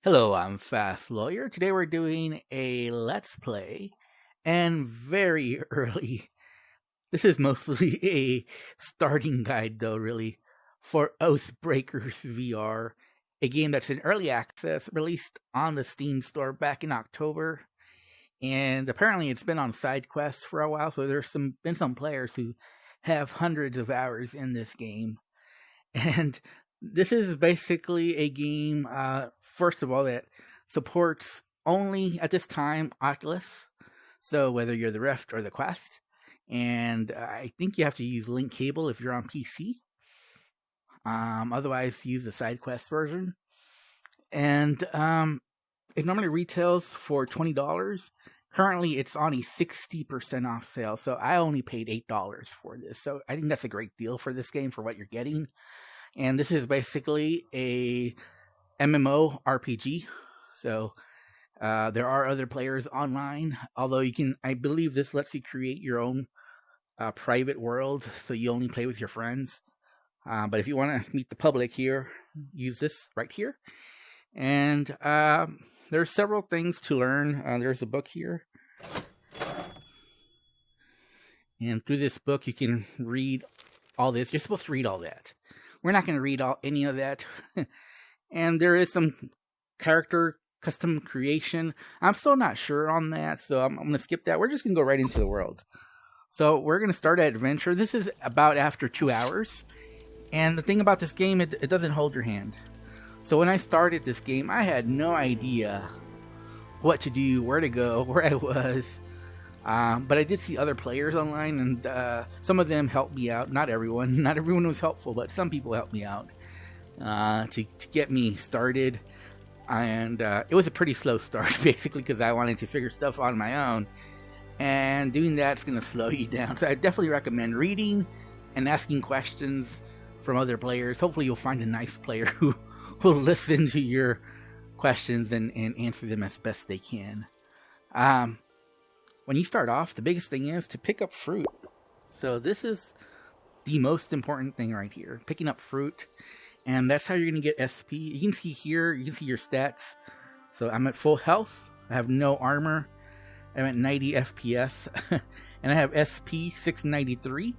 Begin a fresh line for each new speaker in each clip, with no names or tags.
Hello, I'm Fast Lawyer. Today we're doing a Let's Play, and very early. This is mostly a starting guide, though, really, for Oathbreakers VR, a game that's in early access, released on the Steam store back in October, and apparently it's been on side quests for a while, so there's been some players who have hundreds of hours in this game, and this is basically a game, first of all, that supports only, at this time, Oculus. So whether you're the Rift or the Quest. And I think you have to use link cable if you're on PC. Otherwise, use the side quest version. And it normally retails for $20. Currently, it's on a 60% off sale. So I only paid $8 for this. So I think that's a great deal for this game for what you're getting. And this is basically a MMO RPG. So there are other players online. Although I believe this lets you create your own private world. So you only play with your friends. But if you want to meet the public here, use this right here. And there's several things to learn. There's a book here. And through this book, you can read all this. You're supposed to read all that. We're not going to read any of that. And there is some character custom creation. I'm still not sure on that, so I'm going to skip that. We're just going to go right into the world. So we're going to start an adventure. This is about after 2 hours. And the thing about this game, it doesn't hold your hand. So when I started this game, I had no idea what to do, where to go, where I was. But I did see other players online, and some of them helped me out. Not everyone. Not everyone was helpful, but some people helped me out to get me started. And it was a pretty slow start, basically, because I wanted to figure stuff out on my own. And doing that's going to slow you down. So I definitely recommend reading and asking questions from other players. Hopefully you'll find a nice player who will listen to your questions and answer them as best they can. When you start off, the biggest thing is to pick up fruit. So this is the most important thing right here. Picking up fruit. And that's how you're going to get SP. You can see here, you can see your stats. So I'm at full health. I have no armor. I'm at 90 FPS. And I have SP 693,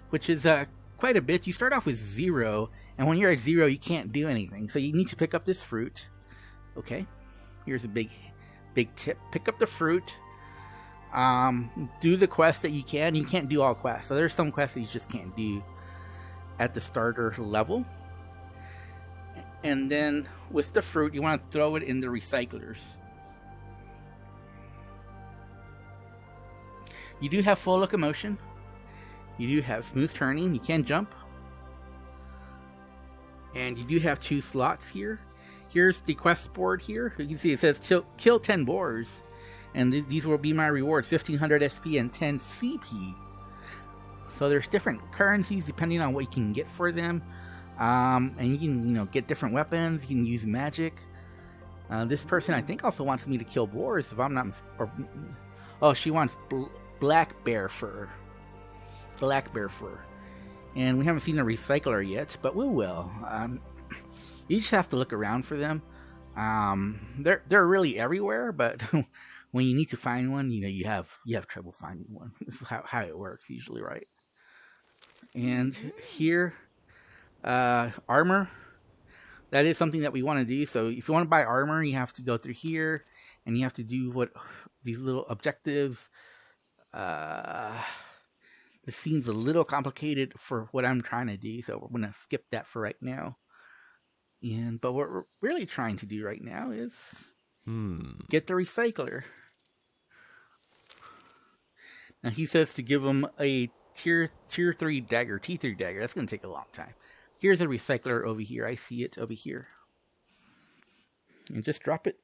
which is quite a bit. You start off with 0. And when you're at 0, you can't do anything. So you need to pick up this fruit. Okay. Here's a big tip. Pick up the fruit. Do the quests that you can. You can't do all quests. So there's some quests that you just can't do at the starter level. And then with the fruit, you want to throw it in the recyclers. You do have full locomotion. You do have smooth turning. You can jump. And you do have 2 slots here. Here's the quest board here. You can see it says kill 10 boars. And these will be my rewards, 1500 SP and 10 CP. So there's different currencies depending on what you can get for them. And you can, get different weapons. You can use magic. This person, I think, also wants me to kill boars, if I'm not... she wants black bear fur. Black bear fur. And we haven't seen a recycler yet, but we will. You just have to look around for them. They're really everywhere, but... when you need to find one, you have trouble finding one. This is how it works usually, right? And here, armor. That is something that we want to do. So if you want to buy armor, you have to go through here, and you have to do these little objectives. This seems a little complicated for what I'm trying to do, so we're going to skip that for right now. But what we're really trying to do right now is get the recycler. Now he says to give him a tier 3 dagger, T3 dagger. That's going to take a long time. Here's a recycler over here. I see it over here. And just drop it.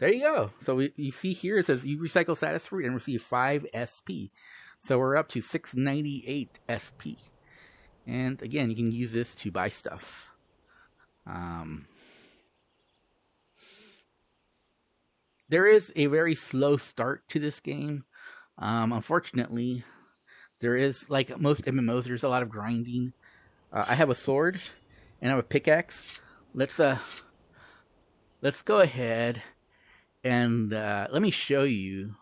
There you go. So you see here it says you recycle status fruit and receive 5 SP. So we're up to 698 SP. And again, you can use this to buy stuff. There is a very slow start to this game. Unfortunately, there is, like most MMOs, there's a lot of grinding. I have a sword and I have a pickaxe. Let's let's go ahead and let me show you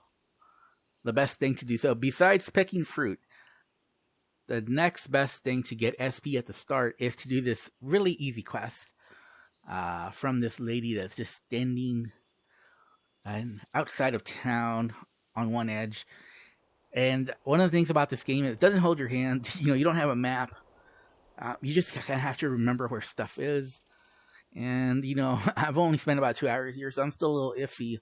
the best thing to do. So besides picking fruit, the next best thing to get SP at the start is to do this really easy quest from this lady that's just standing outside of town on one edge. And one of the things about this game is it doesn't hold your hand. You don't have a map. You just kind of have to remember where stuff is. And, I've only spent about 2 hours here, so I'm still a little iffy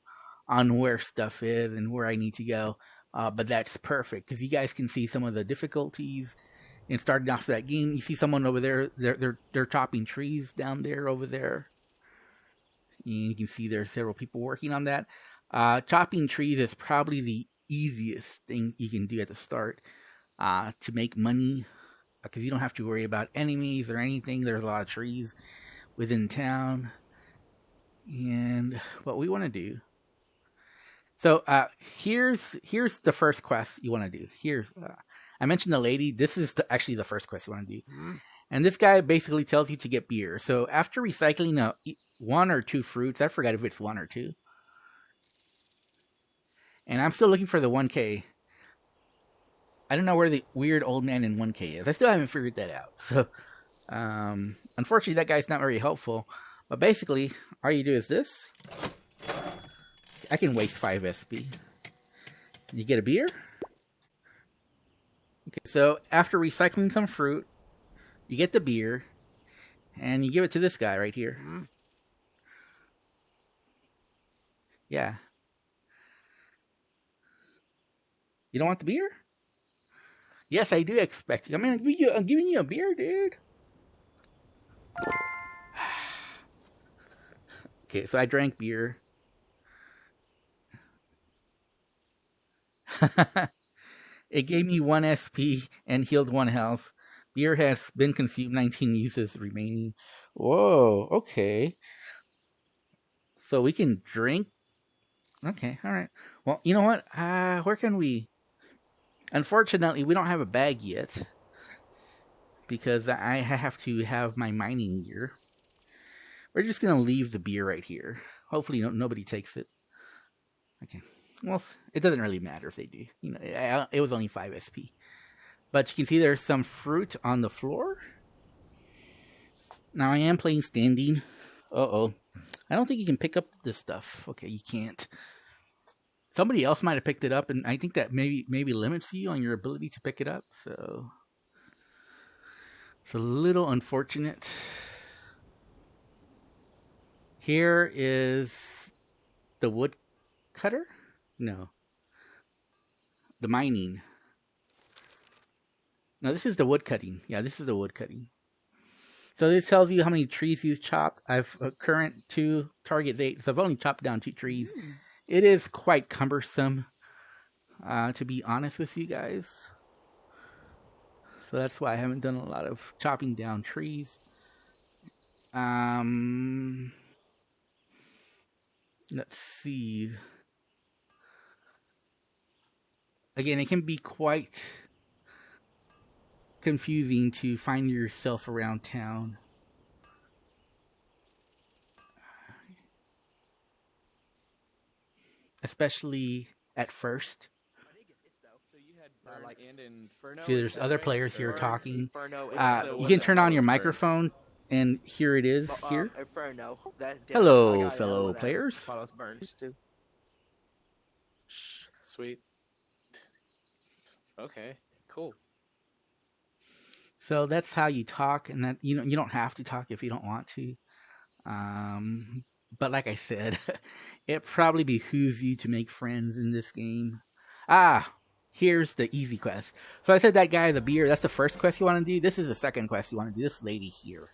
on where stuff is and where I need to go. But that's perfect, because you guys can see some of the difficulties. And starting off that game, you see someone over there, they're chopping trees down there over there. And you can see there's several people working on that. Chopping trees is probably the easiest thing you can do at the start to make money, because you don't have to worry about enemies or anything. There's a lot of trees within town. And what we want to do, so here's the first quest you want to do. I mentioned the lady. This is actually the first quest you want to do. And this guy basically tells you to get beer. So after recycling 1 or 2 fruits, I forgot if it's 1 or 2. And I'm still looking for the 1K. I don't know where the weird old man in 1K is. I still haven't figured that out. So, unfortunately, that guy's not very helpful. But basically, all you do is this. I can waste 5 SP. You get a beer. Okay, so after recycling some fruit, you get the beer, and you give it to this guy right here. Yeah. You don't want the beer? Yes, I do expect it. I mean, I'm giving you a beer, dude. Okay, so I drank beer. It gave me 1 SP and healed 1 health. Beer has been consumed, 19 uses remaining. Whoa, okay. So we can drink. Okay, alright. Well, you know what? Where can we... Unfortunately, we don't have a bag yet, because I have to have my mining gear. We're just going to leave the beer right here. Hopefully nobody takes it. Okay. Well, it doesn't really matter if they do. It was only 5 SP. But you can see there's some fruit on the floor. Now I am playing standing. Uh-oh. I don't think you can pick up this stuff. Okay, you can't. Somebody else might have picked it up, and I think that maybe limits you on your ability to pick it up. So it's a little unfortunate. Here is the woodcutter? No. The mining. No, this is the woodcutting. Yeah, this is the woodcutting. So this tells you how many trees you've chopped. I've current 2, target 8. So I've only chopped down 2 trees. It is quite cumbersome, to be honest with you guys. So that's why I haven't done a lot of chopping down trees. Let's see. Again, it can be quite confusing to find yourself around town. Especially at first. See, there's other players here talking. You can turn on your microphone, and here it is. Here. Hello, fellow players.
Sweet. Okay, cool.
So that's how you talk, and that you don't have to talk if you don't want to. But like I said, it probably behooves you to make friends in this game. Here's the easy quest. So I said that guy, the beer, that's the first quest you want to do. This is the second quest you want to do. This lady here.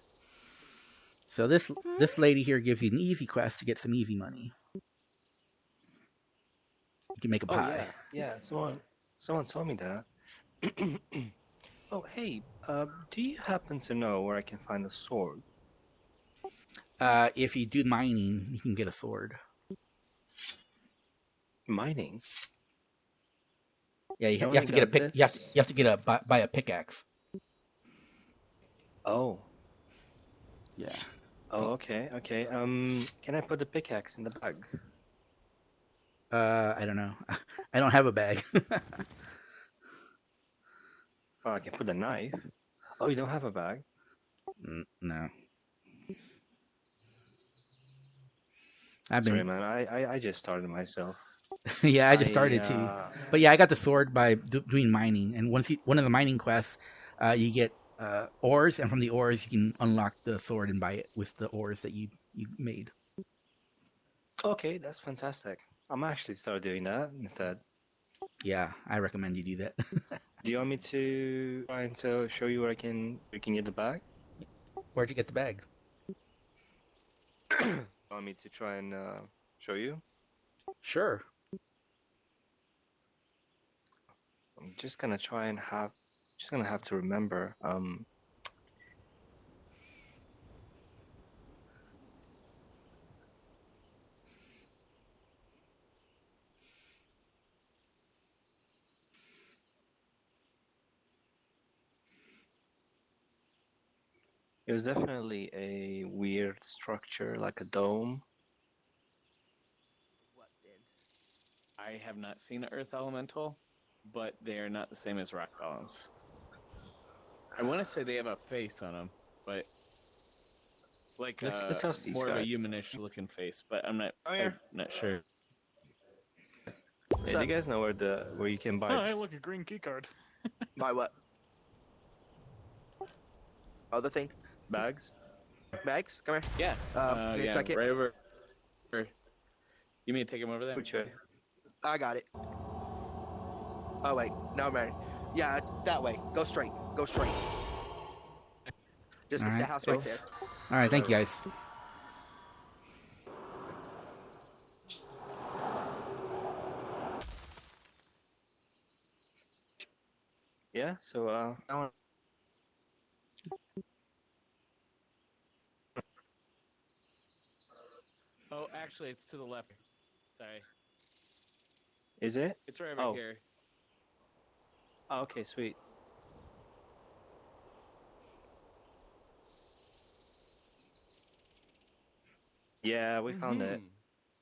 So this lady here gives you an easy quest to get some easy money. You can make a pie.
Yeah, someone told me that. Oh, hey, do you happen to know where I can find a sword?
If you do mining, you can get a sword.
Mining?
Yeah, you have to get a pick. You have to get buy a pickaxe.
Oh.
Yeah.
Oh, okay, okay. Can I put the pickaxe in the bag?
I don't know. I don't have a bag.
Oh, I can put the knife. Oh, you don't have a bag?
No. I've
Sorry,
been.
man. I just started myself.
Yeah, I just
I
started too. But yeah, I got the sword by doing mining, and one of the mining quests, you get ores, and from the ores you can unlock the sword and buy it with the ores that you made.
Okay, that's fantastic. I'm actually start doing that instead.
Yeah, I recommend you do that.
Do you want me to try and show you where you can get the bag?
Where'd you get the bag?
You want me to try and show you?
Sure.
I'm just gonna try and just gonna have to remember. It was definitely a weird structure, like a dome.
What then?
I have not seen an Earth Elemental, but they are not the same as rock golems. I want to say they have a face on them, but like
Let's ask these
more of a
guys.
humanish looking face. But I'm
Oh, yeah.
not sure.
What's
Hey, do
up?
you guys know where you can buy this?
a green key card.
Buy what? Other thing?
Bags?
Bags? Come here.
Yeah.
Give me a
Yeah.
second.
Right over. You mean to take him over there?
Which way?
I got it. Oh, wait. No, man. Yeah, that way. Go straight. Go straight. Just it's the
Alright.
house right
It's-
there.
All right, thank you guys.
Yeah, so I want-
Oh, actually, it's to the left. Sorry,
is it?
it's right over
Oh.
here.
Oh, okay, sweet. Yeah, we found it.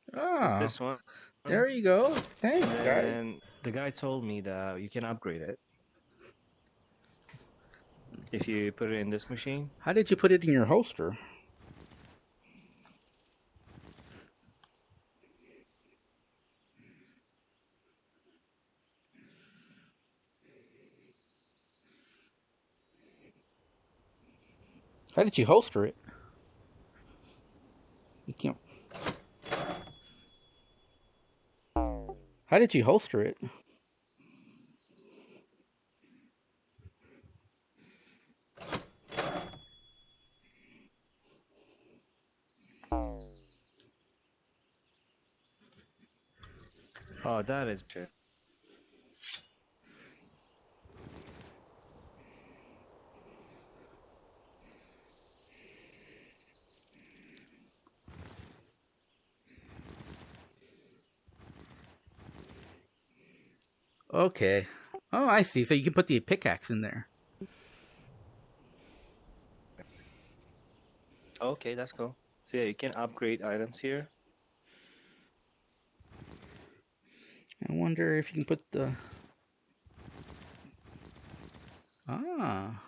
It's
Oh,
this one.
there you go. Thanks, guys.
And the guy told me that you can upgrade it if you put it in this machine.
How did you put it in your holster? How did you holster it? You can't. How did you holster it?
Oh, that is true.
Okay. Oh, I see. So you can put the pickaxe in there.
Okay, that's cool. So yeah, you can upgrade items here.
I wonder if you can put the. Ah.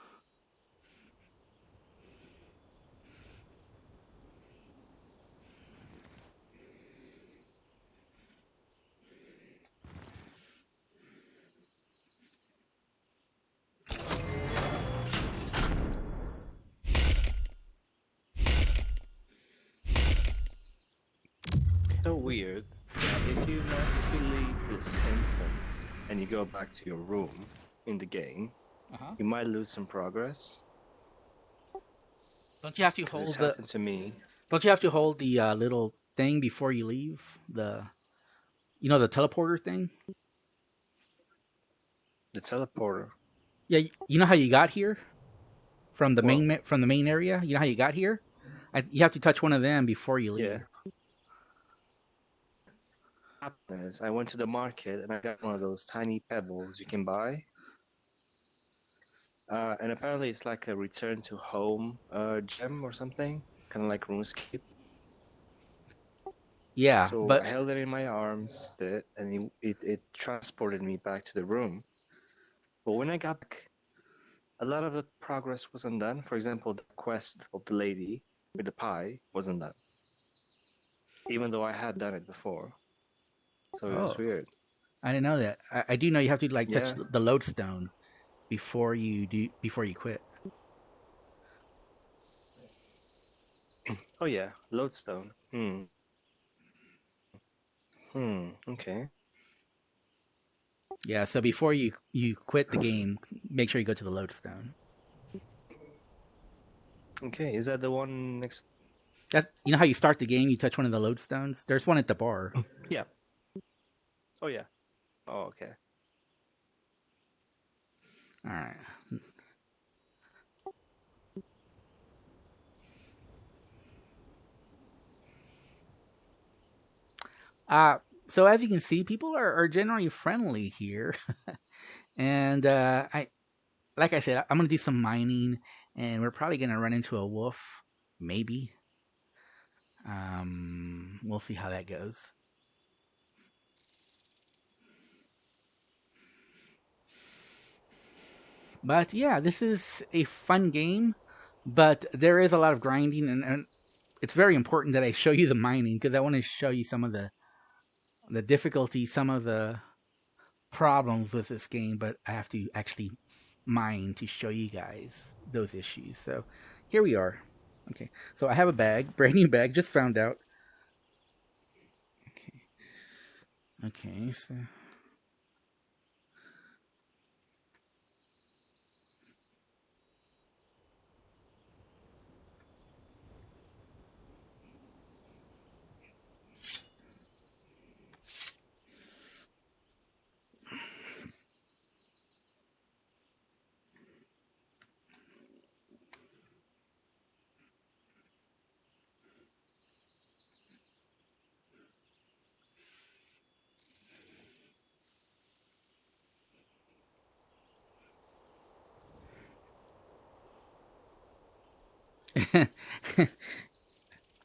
So weird that if you leave this instance and you go back to your room in the game,
Uh-huh.
you might lose some progress.
Don't you have to
'Cause
hold
this
the?
happened to me.
Don't you have to hold the little thing before you leave? The teleporter thing.
The teleporter.
Yeah, you know how you got here from the
Well-
main area. You know how you got here. You have to touch one of them before you leave.
Yeah. Is I went to the market and I got one of those tiny pebbles you can buy. And apparently it's like a return to home gem or something. kind of like RuneScape.
Yeah,
So
but
I held it in my arms, and it transported me back to the room. But when I got back, a lot of the progress wasn't done. For example, the quest of the lady with the pie wasn't done, even though I had done it before. So it was
oh,
weird.
I didn't know that. I do know you have to like touch
Yeah.
the lodestone before you quit.
Oh yeah, lodestone. Okay.
Yeah, so before you quit the game, make sure you go to the lodestone.
Okay, is that the one next?
That, you know how you start the game, you touch one of the lodestones. There's one at the bar.
Yeah. Oh yeah. Oh okay.
All right. So as you can see, people are generally friendly here, and like I said, I'm gonna do some mining, and we're probably gonna run into a wolf, maybe. We'll see how that goes. But yeah, this is a fun game, but there is a lot of grinding, and it's very important that I show you the mining because I want to show you some of the difficulty, some of the problems with this game, but I have to actually mine to show you guys those issues. So here we are. Okay, so I have a bag, brand new bag, just found out. Okay, so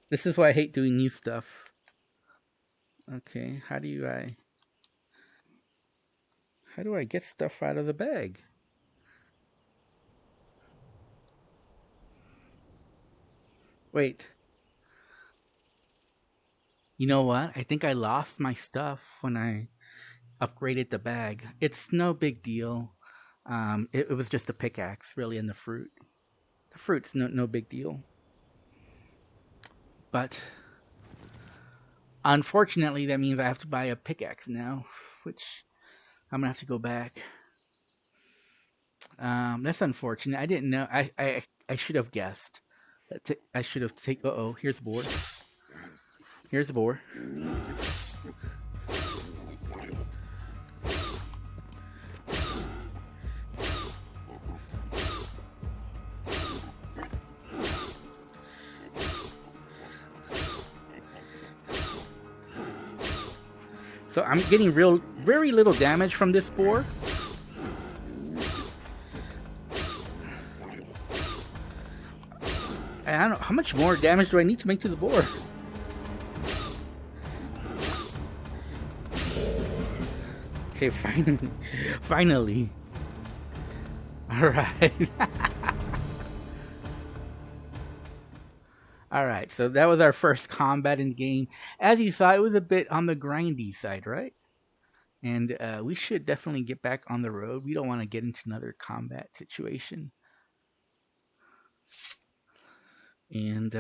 this is why I hate doing new stuff. Okay, how do I get stuff out of the bag? Wait. You know what? I think I lost my stuff when I upgraded the bag. It's no big deal. It was just a pickaxe, really, and the fruit. The fruit's no big deal. But unfortunately, that means I have to buy a pickaxe now, which I'm gonna have to go back. That's unfortunate. I didn't know. I should have guessed. I should have taken. Oh, here's a boar. Here's a boar. So I'm getting very little damage from this boar. I don't know how much more damage do I need to make to the boar. Okay, finally. All right. All right, so that was our first combat in the game. As you saw, it was a bit on the grindy side, right? And we should definitely get back on the road. We don't want to get into another combat situation. And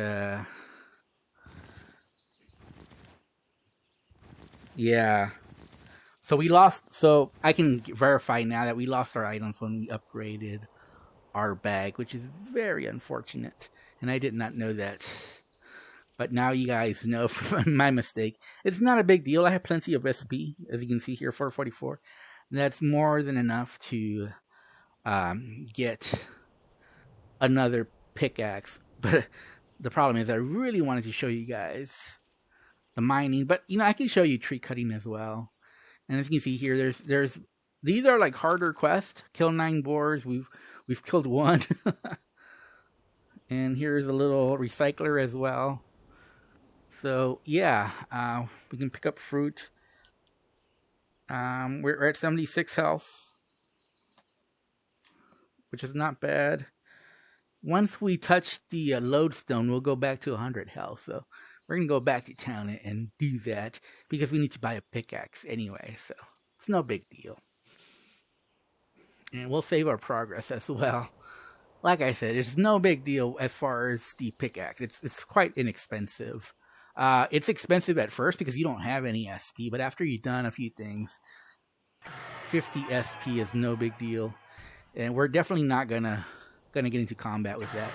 yeah. So we lost. So I can verify now that we lost our items when we upgraded our bag, which is very unfortunate. And I did not know that. But now you guys know from my mistake. It's not a big deal. I have plenty of SP, as you can see here, 444. That's more than enough to get another pickaxe. But the problem is I really wanted to show you guys the mining. But, you know, I can show you tree cutting as well. And as you can see here, there's these are like harder quests. Kill 9 boars. We've killed 1. And here's a little recycler as well. So yeah, we can pick up fruit. We're at 76 health, which is not bad. Once we touch the lodestone, we'll go back to 100 health. So we're going to go back to town and do that because we need to buy a pickaxe anyway. So it's no big deal. And we'll save our progress as well. Like I said, it's no big deal as far as the pickaxe. It's quite inexpensive. It's expensive at first because you don't have any SP, but after you've done a few things, 50 SP is no big deal. And we're definitely not gonna get into combat with that.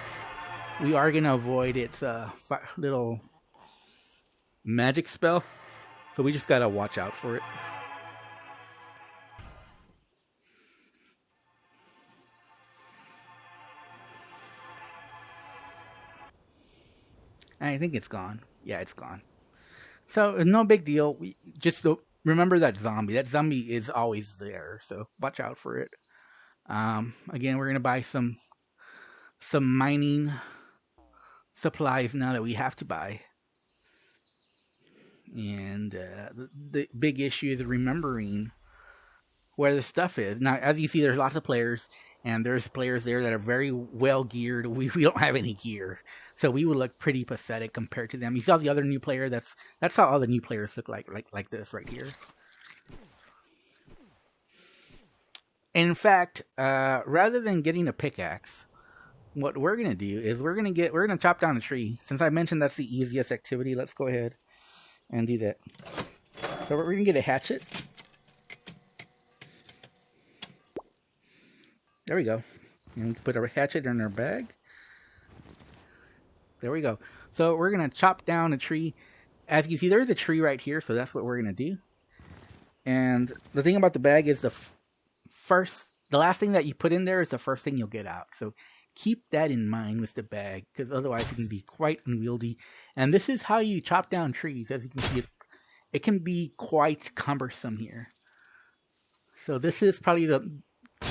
We are gonna avoid its little magic spell, so we just gotta watch out for it. I think it's gone. Yeah, it's gone. So no big deal. We just remember that zombie. That zombie is always there, so watch out for it. Again, we're gonna buy some mining supplies now that we have to buy. And the big issue is remembering where the stuff is. Now, as you see, there's lots of players, and there's players there that are very well geared. We don't have any gear, so we would look pretty pathetic compared to them. You saw the other new player. That's how all the new players look like this right here. In fact, rather than getting a pickaxe, what we're gonna do is we're gonna chop down a tree. Since I mentioned that's the easiest activity, let's go ahead and do that. So we're gonna get a hatchet. There we go. And we can put our hatchet in our bag. There we go. So we're gonna chop down a tree. As you can see, there's a tree right here, so that's what we're gonna do. And the thing about the bag is the last thing that you put in there is the first thing you'll get out. So keep that in mind with the bag, because otherwise it can be quite unwieldy. And this is how you chop down trees. As you can see, it can be quite cumbersome here. So this is probably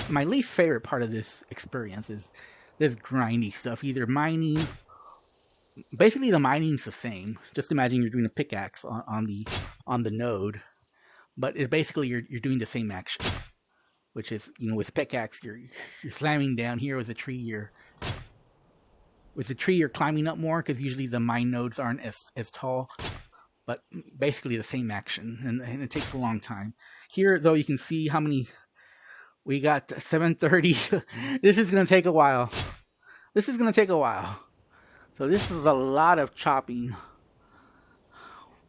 my least favorite part of this experience is this grindy stuff. Either mining, basically the mining's the same. Just imagine you're doing a pickaxe on the node, but it's basically you're doing the same action. Which is, with pickaxe, you're slamming down. Here with a tree, you're climbing up more because usually the mine nodes aren't as tall. But basically the same action, and it takes a long time. Here, though, you can see how many we got. 730. This is gonna take a while. So this is a lot of chopping,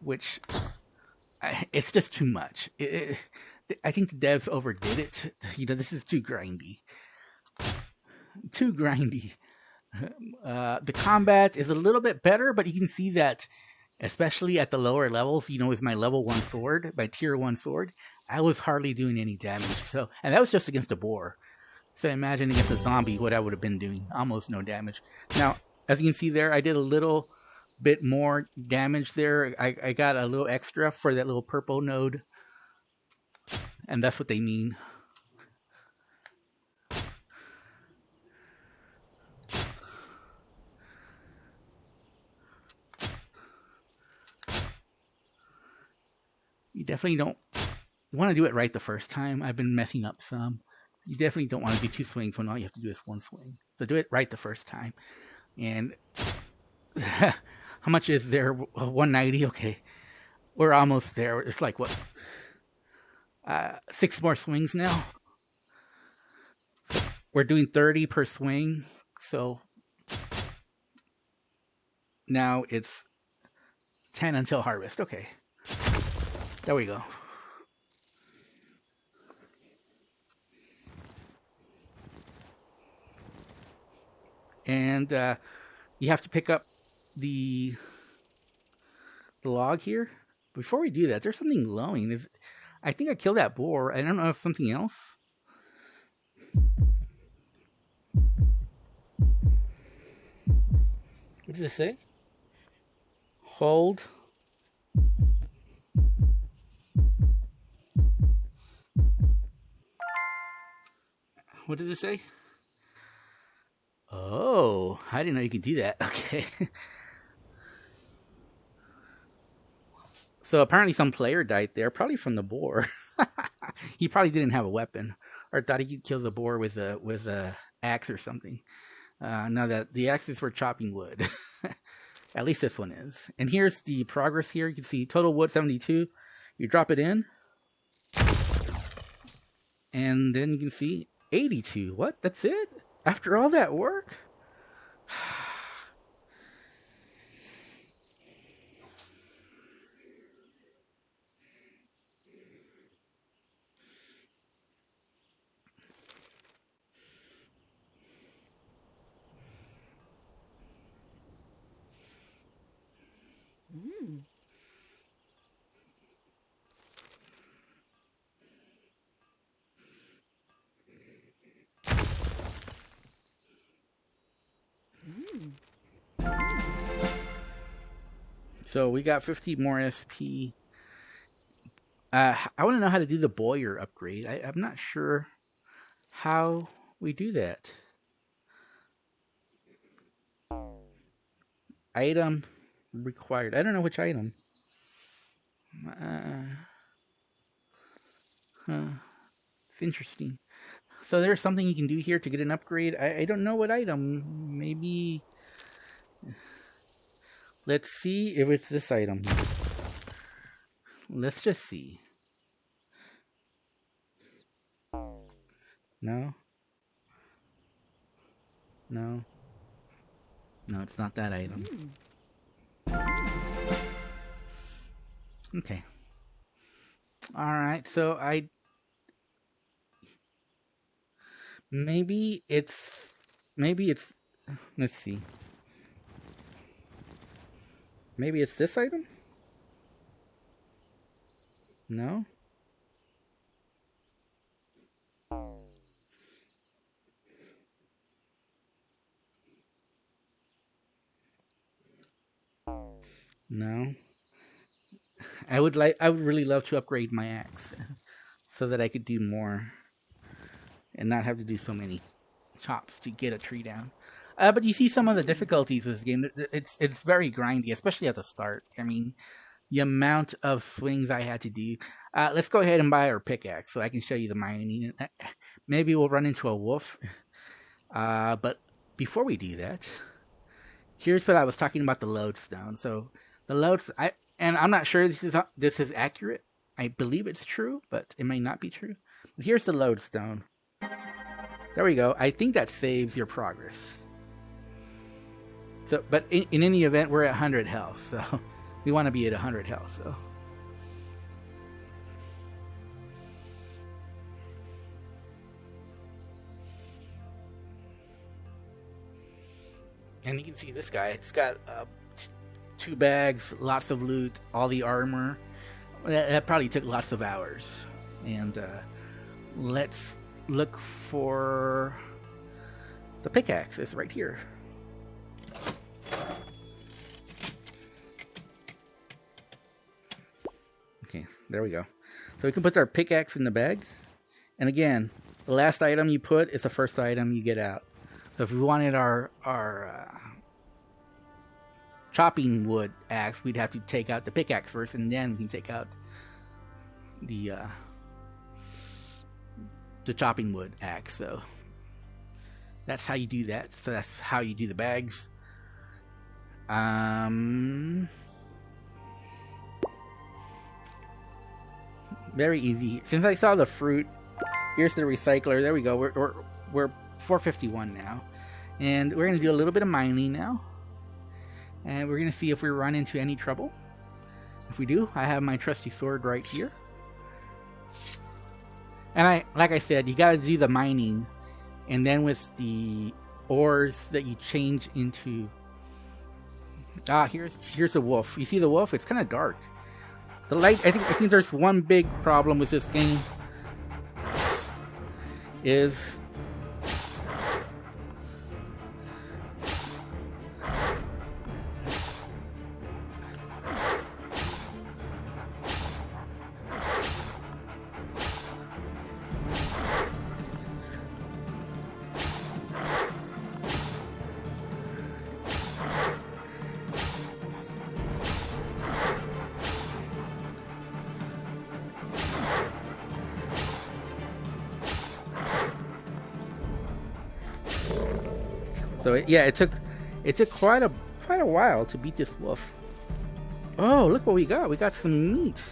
which it's just too much. I think the devs overdid it. This is too grindy. The combat is a little bit better, but you can see that, especially at the lower levels, with my level 1 sword, my tier 1 sword, I was hardly doing any damage. So, and that was just against a boar. So imagine against a zombie what I would have been doing. Almost no damage. Now, as you can see there, I did a little bit more damage there. I got a little extra for that little purple node. And that's what they mean. You definitely don't want to do it right the first time. I've been messing up some. You definitely don't want to do 2 swings when all you have to do is 1 swing. So do it right the first time. And how much is there? 190? Okay. We're almost there. It's like, what? 6 more swings now. We're doing 30 per swing. So now it's 10 until harvest. Okay. There we go. And you have to pick up the log here. Before we do that, there's something glowing. I think I killed that boar. I don't know if something else. What does it say? Hold. What does it say? Oh, I didn't know you could do that. Okay. So apparently some player died there, probably from the boar. He probably didn't have a weapon, or thought he could kill the boar with a axe or something. Now that the axes were chopping wood. At least this one is. And here's the progress here. You can see total wood 72. You drop it in. And then you can see 82. What? That's it? After all that work? So we got 50 more SP. I want to know how to do the Boyer upgrade. I'm not sure how we do that. Item required. I don't know which item. It's interesting. So there's something you can do here to get an upgrade. I don't know what item. Maybe... Let's see if it's this item. Let's just see. No? No. No, it's not that item. Okay. Alright, so Maybe it's... Let's see. Maybe it's this item? No? No. I would really love to upgrade my axe so that I could do more and not have to do so many chops to get a tree down. But you see some of the difficulties with this game. It's very grindy, especially at the start. I mean, the amount of swings I had to do. Let's go ahead and buy our pickaxe so I can show you the mining. Maybe we'll run into a wolf. But before we do that, here's what I was talking about, the lodestone. So the I'm not sure this is accurate. I believe it's true, but it may not be true. But here's the lodestone. There we go. I think that saves your progress. So, but in any event, we're at 100 health, so we want to be at 100 health. So, and you can see this guy. It's got 2 bags, lots of loot, all the armor. That probably took lots of hours. And let's look for the pickaxe. It's right here. Okay, there we go. So we can put our pickaxe in the bag. And again, the last item you put is the first item you get out. So if we wanted our chopping wood axe, we'd have to take out the pickaxe first, and then we can take out the chopping wood axe. So that's how you do that. So that's how you do the bags. Very easy. Since I saw the fruit, here's the recycler. There we go. We're 451 now, and we're gonna do a little bit of mining now, and we're gonna see if we run into any trouble. If we do, I have my trusty sword right here. And like I said, you gotta do the mining, and then with the ores that you change into. Here's a wolf. You see the wolf? It's kind of dark. The light. I think there's one big problem with this game. Is So it took quite a while to beat this wolf. Oh, look what we got! We got some meat.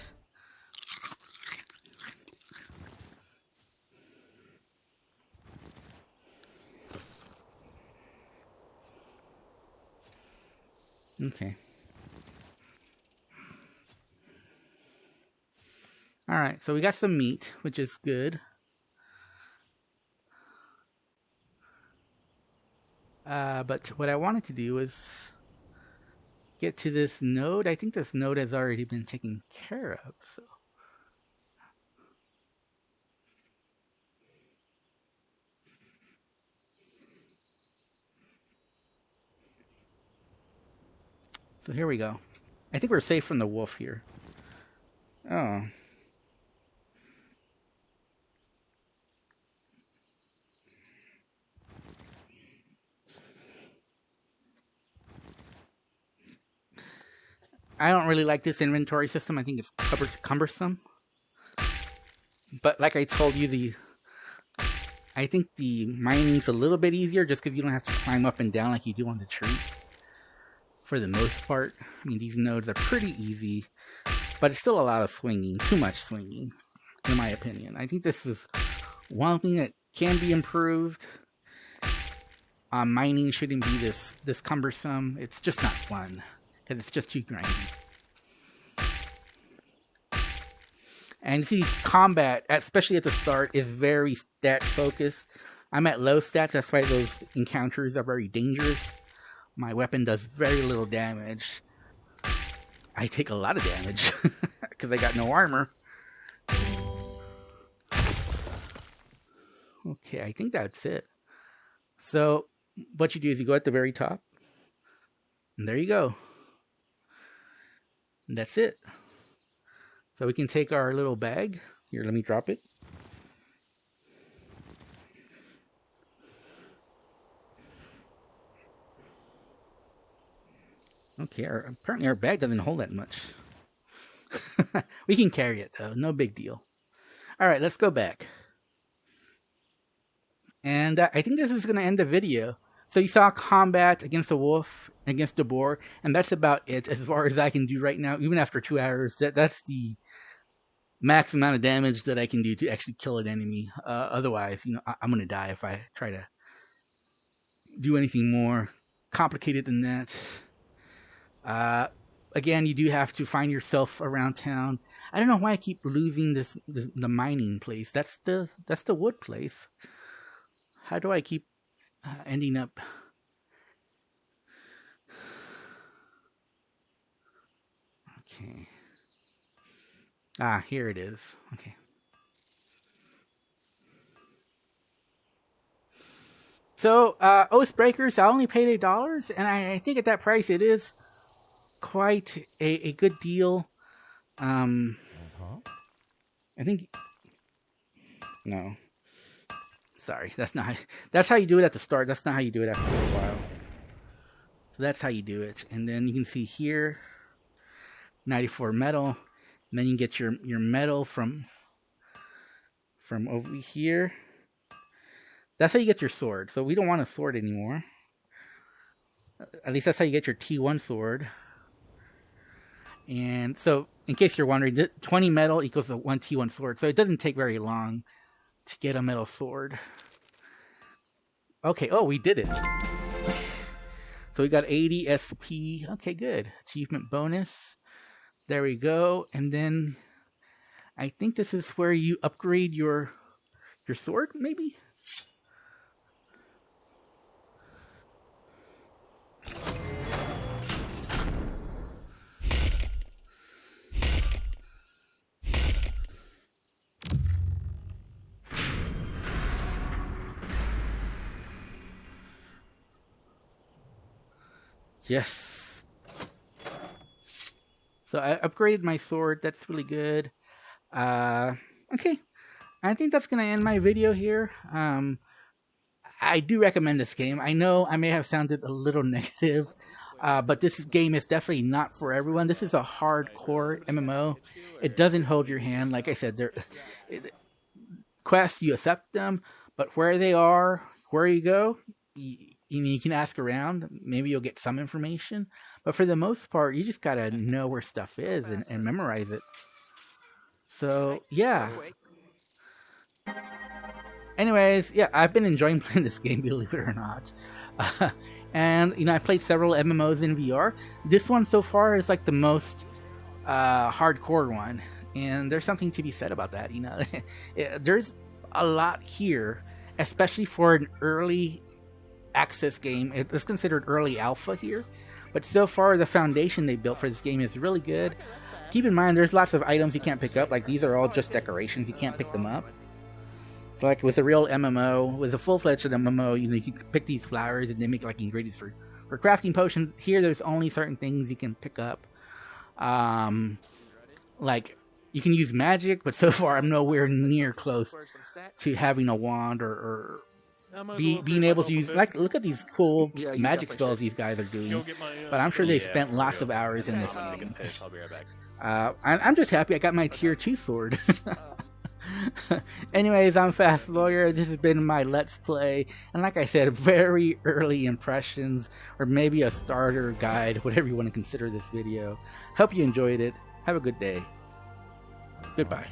Okay. All right, so we got some meat, which is good. But what I wanted to do is get to this node. I think this node has already been taken care of. So here we go. I think we're safe from the wolf here. Oh. I don't really like this inventory system. I think it's cumbersome. But like I told you, I think the mining's a little bit easier just because you don't have to climb up and down like you do on the tree. For the most part. I mean, these nodes are pretty easy. But it's still a lot of swinging. Too much swinging, in my opinion. I think this is one thing that can be improved. Mining shouldn't be this cumbersome. It's just not fun. Because it's just too grindy. And you see, combat, especially at the start, is very stat focused. I'm at low stats, that's why those encounters are very dangerous. My weapon does very little damage. I take a lot of damage because I got no armor. Okay, I think that's it. So what you do is you go at the very top. And there you go. And that's it. So we can take our little bag. Here, let me drop it. Okay, apparently our bag doesn't hold that much. We can carry it though, no big deal. Alright, let's go back. And I think this is going to end the video. So you saw combat against a wolf, against a boar, and that's about it as far as I can do right now. Even after 2 hours, that's the max amount of damage that I can do to actually kill an enemy. Otherwise, I'm going to die if I try to do anything more complicated than that. Again, you do have to find yourself around town. I don't know why I keep losing the mining place. That's the wood place. How do I keep ending up? Okay. Here it is. Okay. So, Oathbreakers, I only paid $8, and I think at that price it is quite a good deal. I think... No. Sorry, that's how you do it at the start. That's not how you do it after a while. So that's how you do it. And then you can see here, 94 metal. And then you can get your metal from over here. That's how you get your sword. So we don't want a sword anymore. At least that's how you get your T1 sword. And so, in case you're wondering, 20 metal equals a 1 T1 sword. So it doesn't take very long to get a metal sword. Okay, we did it. So we got 80 SP. Okay, good. Achievement bonus. There we go. And then I think this is where you upgrade your sword, maybe? Yes. So I upgraded my sword. That's really good. Okay. I think that's going to end my video here. I do recommend this game. I know I may have sounded a little negative, but this game is definitely not for everyone. This is a hardcore MMO. It doesn't hold your hand. Like I said, quests, you accept them, but where they are, where you go, you can ask around. Maybe you'll get some information. But for the most part, you just got to know where stuff is and memorize it. So, yeah. Anyways, yeah, I've been enjoying playing this game, believe it or not. And, I played several MMOs in VR. This one so far is like the most hardcore one. And there's something to be said about that. There's a lot here, especially for an early access game. It's considered early alpha here. But so far, the foundation they built for this game is really good. Keep in mind, there's lots of items you can't pick up. Like, these are all just decorations. You can't pick them up. So, like, with a real MMO, with a full-fledged MMO, you can pick these flowers and they make, like, ingredients for crafting potions. Here, there's only certain things you can pick up. Like, you can use magic, but so far, I'm nowhere near close to having a wand or being able to use, like, look at these cool magic spells these guys are doing. But I'm sure they spent lots of hours in this game.
I'll be right back.
I'm just happy I got my tier 2 sword. Anyways, I'm Fast Lawyer. This has been my Let's Play. And like I said, very early impressions, or maybe a starter guide, whatever you want to consider this video. Hope you enjoyed it. Have a good day. Goodbye.